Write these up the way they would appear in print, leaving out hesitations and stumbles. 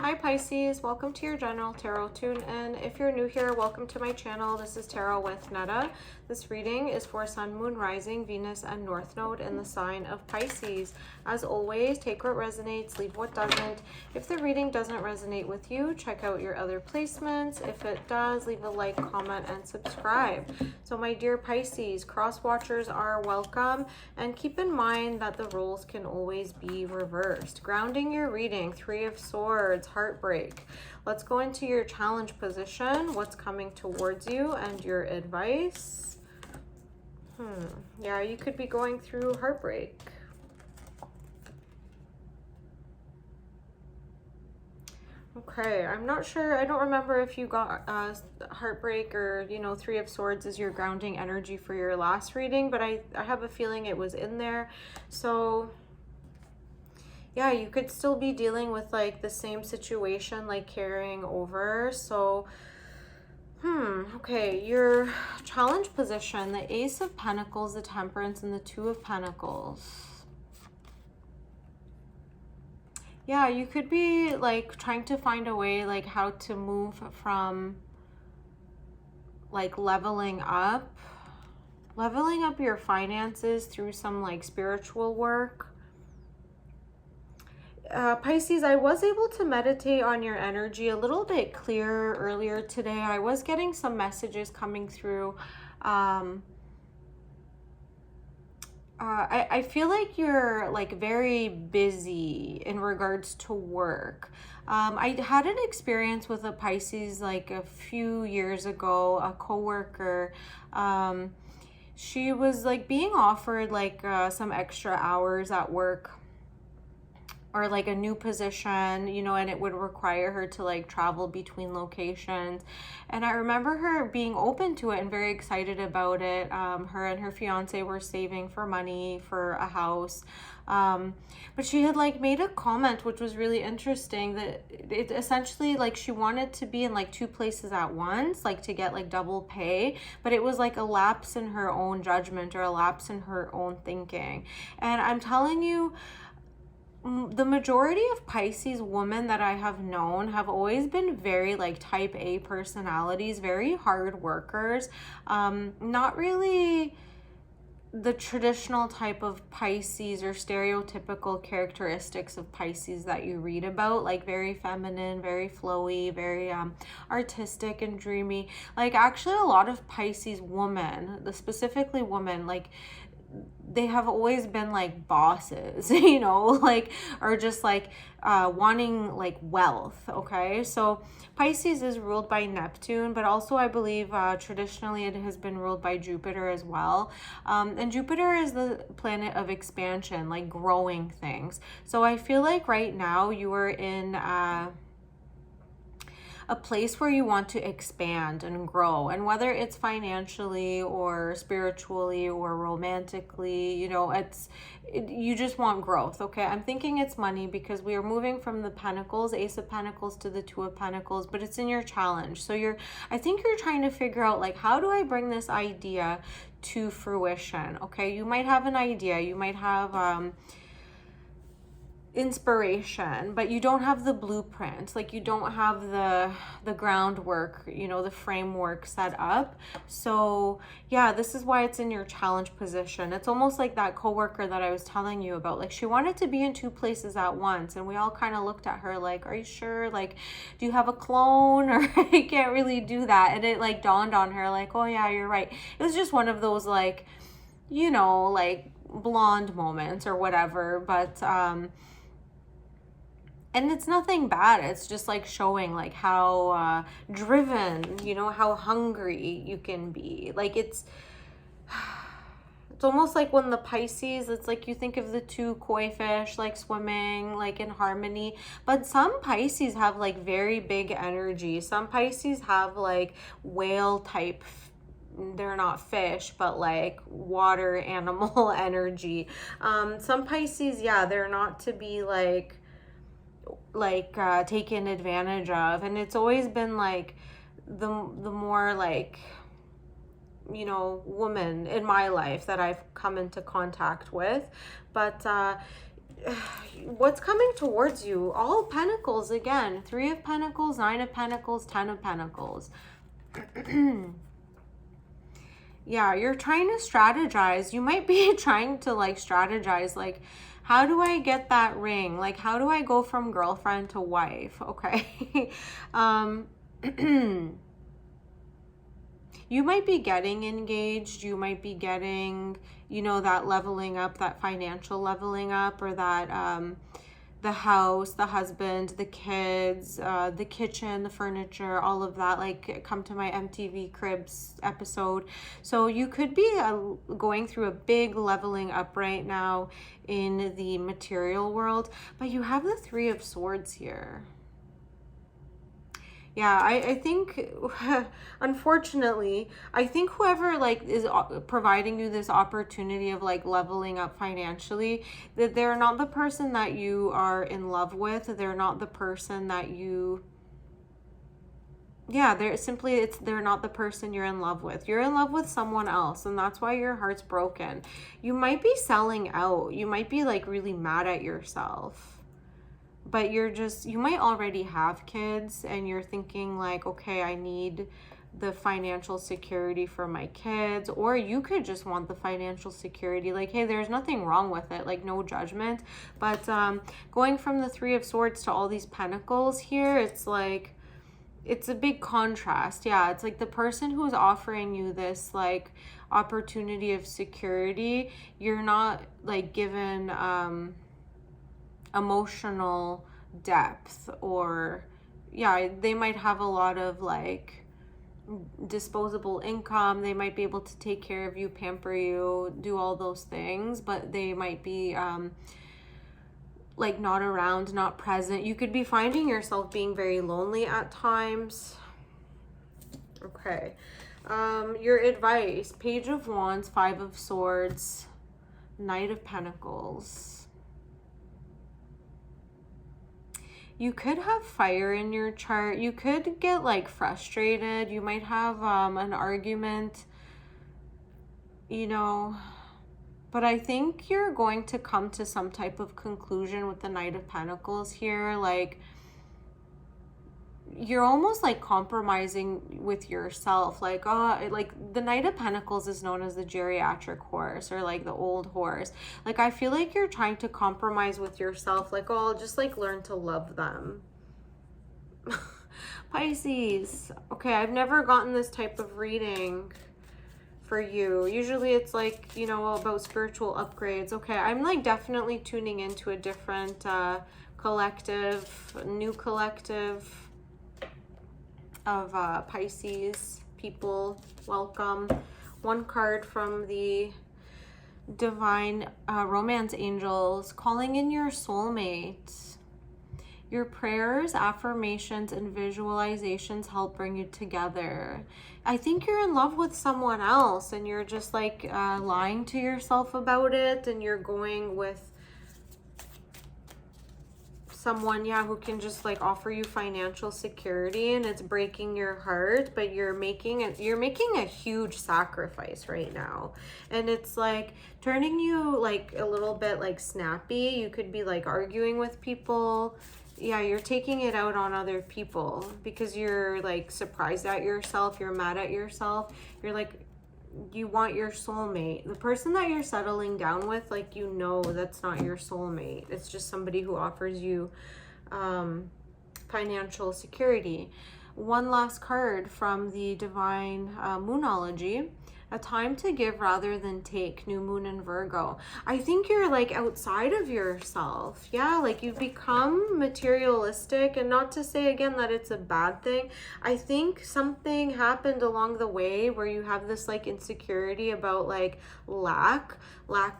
Hi Pisces, welcome to your general tarot tune, and if you're new here, welcome to my channel. This is Tarot with Netta. This reading is for Sun, Moon, Rising, Venus, and North Node in the sign of Pisces. As always, take what resonates, leave what doesn't. If the reading doesn't resonate with you, check out your other placements. If it does, leave a like, comment, and subscribe. So my dear Pisces, cross watchers are welcome, and keep in mind that the roles can always be reversed. Grounding your reading, Three of Swords, heartbreak. Let's go into your challenge position, what's coming towards you, and your advice. Yeah, you could be going through heartbreak. Okay, I'm not sure. I don't remember if you got heartbreak or, Three of Swords is your grounding energy for your last reading, but I have a feeling it was in there. So yeah, you could still be dealing with like the same situation, like carrying over. So okay, your challenge position, the Ace of Pentacles, the Temperance, and the Two of Pentacles. Yeah, you could be like trying to find a way like how to move from like leveling up your finances through some like spiritual work. Pisces, I was able to meditate on your energy a little bit clearer earlier today. I was getting some messages coming through. I feel like you're like very busy in regards to work. I had an experience with a Pisces like a few years ago, a coworker. She was like being offered like some extra hours at work, or like a new position, and it would require her to like travel between locations. And I remember her being open to it and very excited about it. Her and her fiance were saving for money for a house. But she had like made a comment which was really interesting, that it essentially like she wanted to be in like two places at once, like to get like double pay, but it was like a lapse in her own judgment or a lapse in her own thinking. And I'm telling you, the majority of Pisces women that I have known have always been very like type A personalities, very hard workers, not really the traditional type of Pisces or stereotypical characteristics of Pisces that you read about, like very feminine, very flowy, very artistic and dreamy. Like actually a lot of Pisces women, specifically women, like they have always been like bosses, like, or just like wanting like wealth. Okay, so Pisces is ruled by Neptune, but also I believe traditionally it has been ruled by Jupiter as well. And Jupiter is the planet of expansion, like growing things. So I feel like right now you are in a place where you want to expand and grow, and whether it's financially or spiritually or romantically, you just want growth. Okay, I'm thinking it's money because we are moving from the Pentacles, Ace of Pentacles, to the Two of Pentacles, but it's in your challenge. So I think you're trying to figure out like, how do I bring this idea to fruition? Okay, you might have an idea, you might have inspiration, but you don't have the blueprint, like you don't have the groundwork, the framework set up. So yeah, this is why it's in your challenge position. It's almost like that coworker that I was telling you about, like she wanted to be in two places at once, and we all kind of looked at her like, are you sure, like do you have a clone, or I can't really do that. And it like dawned on her like, oh yeah, you're right. It was just one of those like, like blonde moments or whatever. But and it's nothing bad. It's just like showing like how driven, how hungry you can be. Like it's almost like when the Pisces, it's like you think of the two koi fish like swimming like in harmony. But some Pisces have like very big energy. Some Pisces have like whale type, they're not fish, but like water animal energy. Some Pisces, yeah, they're not to be like taken advantage of. And it's always been like the more like woman in my life that I've come into contact with. But what's coming towards you? All Pentacles again. 3 of Pentacles, 9 of Pentacles, 10 of Pentacles. Yeah, you're trying to strategize. You might be trying to like strategize, like, how do I get that ring? Like, how do I go from girlfriend to wife? Okay. You might be getting engaged. You might be getting, you know, that leveling up, that financial leveling up, or that the house, the husband, the kids, the kitchen, the furniture, all of that, like come to my MTV Cribs episode. So you could be going through a big leveling up right now in the material world, but you have the 3 of Swords here. Yeah, I think, unfortunately, I think whoever like is providing you this opportunity of like leveling up financially, that they're not the person that you are in love with. They're not the person that you, yeah, they're not the person you're in love with. You're in love with someone else, and that's why your heart's broken. You might be selling out. You might be like really mad at yourself. But you might already have kids and you're thinking like, okay, I need the financial security for my kids. Or you could just want the financial security. Like, hey, there's nothing wrong with it. Like, no judgment. But going from the 3 of Swords to all these Pentacles here, it's like, it's a big contrast. Yeah, it's like the person who's offering you this like opportunity of security, you're not like given emotional depth, or yeah, they might have a lot of like disposable income. They might be able to take care of you, pamper you, do all those things, but they might be like not around, not present. You could be finding yourself being very lonely at times. Okay. Your advice: Page of Wands, 5 of Swords, Knight of Pentacles. You could have fire in your chart. You could get like frustrated. You might have an argument, you know, but I think you're going to come to some type of conclusion with the Knight of Pentacles here. Like, you're almost like compromising with yourself. Like, oh, like the Knight of Pentacles is known as the geriatric horse, or like the old horse. Like, I feel like you're trying to compromise with yourself. Like, oh, I'll just like learn to love them. Pisces. Okay, I've never gotten this type of reading for you. Usually it's like, you know, about spiritual upgrades. Okay, I'm like definitely tuning into a different collective, new collective of Pisces people. Welcome. One card from the divine romance angels, calling in your soulmate. Your prayers, affirmations, and visualizations help bring you together. I think you're in love with someone else and you're just like lying to yourself about it, and you're going with someone, yeah, who can just like offer you financial security, and it's breaking your heart, but you're making a huge sacrifice right now, and it's like turning you like a little bit like snappy. You could be like arguing with people. Yeah, you're taking it out on other people because you're like surprised at yourself, you're mad at yourself, you're like, you want your soulmate. The person that you're settling down with, like, you know that's not your soulmate. It's just somebody who offers you financial security. One last card from the divine moonology. A time to give rather than take, new moon in Virgo. I think you're like outside of yourself. Yeah, like you've become materialistic, and not to say again that it's a bad thing. I think something happened along the way where you have this like insecurity about like lack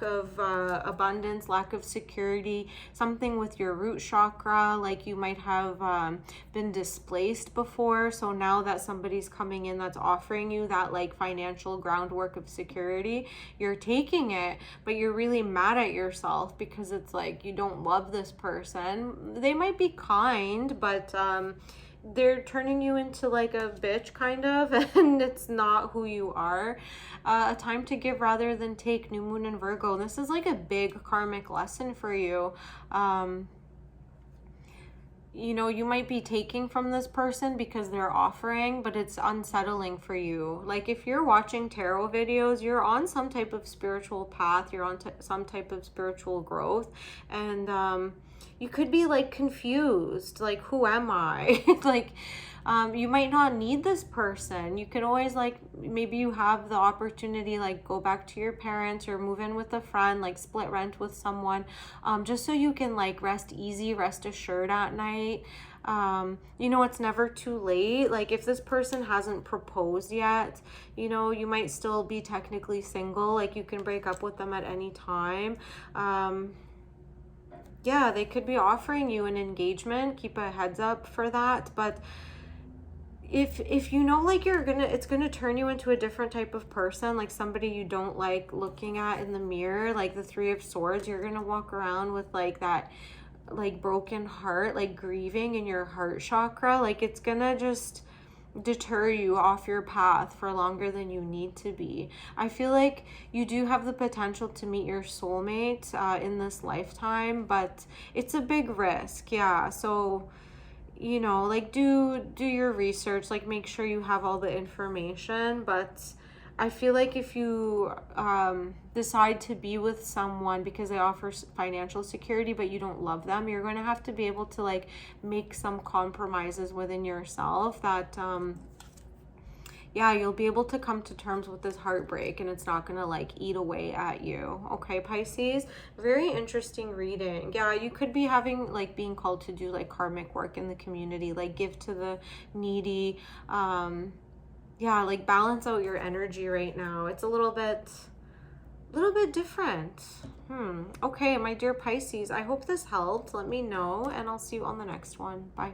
of abundance, lack of security, something with your root chakra. Like you might have been displaced before, so now that somebody's coming in that's offering you that like financial groundwork of security, you're taking it, but you're really mad at yourself because it's like you don't love this person. They might be kind, but they're turning you into like a bitch kind of, and it's not who you are. A time to give rather than take, new moon in Virgo. This is like a big karmic lesson for you. You know, you might be taking from this person because they're offering, but it's unsettling for you. Like if you're watching tarot videos, you're on some type of spiritual path, you're on some type of spiritual growth, and you could be like confused, like, who am I? Like, you might not need this person. You can always, like, maybe you have the opportunity, like, go back to your parents or move in with a friend, like split rent with someone, just so you can like rest easy, rest assured at night. You know, it's never too late. Like if this person hasn't proposed yet, you know, you might still be technically single. Like you can break up with them at any time. Yeah, they could be offering you an engagement. Keep a heads up for that. But if you know, like, it's gonna turn you into a different type of person, like somebody you don't like looking at in the mirror, like the Three of Swords, you're gonna walk around with like that like broken heart, like grieving in your heart chakra. Like it's gonna just deter you off your path for longer than you need to be. I feel like you do have the potential to meet your soulmate in this lifetime, but it's a big risk. Yeah, so you know, like do your research, like make sure you have all the information. But I feel like if you decide to be with someone because they offer financial security but you don't love them, you're going to have to be able to like make some compromises within yourself that yeah, you'll be able to come to terms with this heartbreak and it's not going to like eat away at you. Okay, Pisces, very interesting reading. Yeah, you could be having like being called to do like karmic work in the community, like give to the needy. Yeah, like balance out your energy right now. It's a little bit different. Okay, my dear Pisces, I hope this helped. Let me know and I'll see you on the next one. Bye.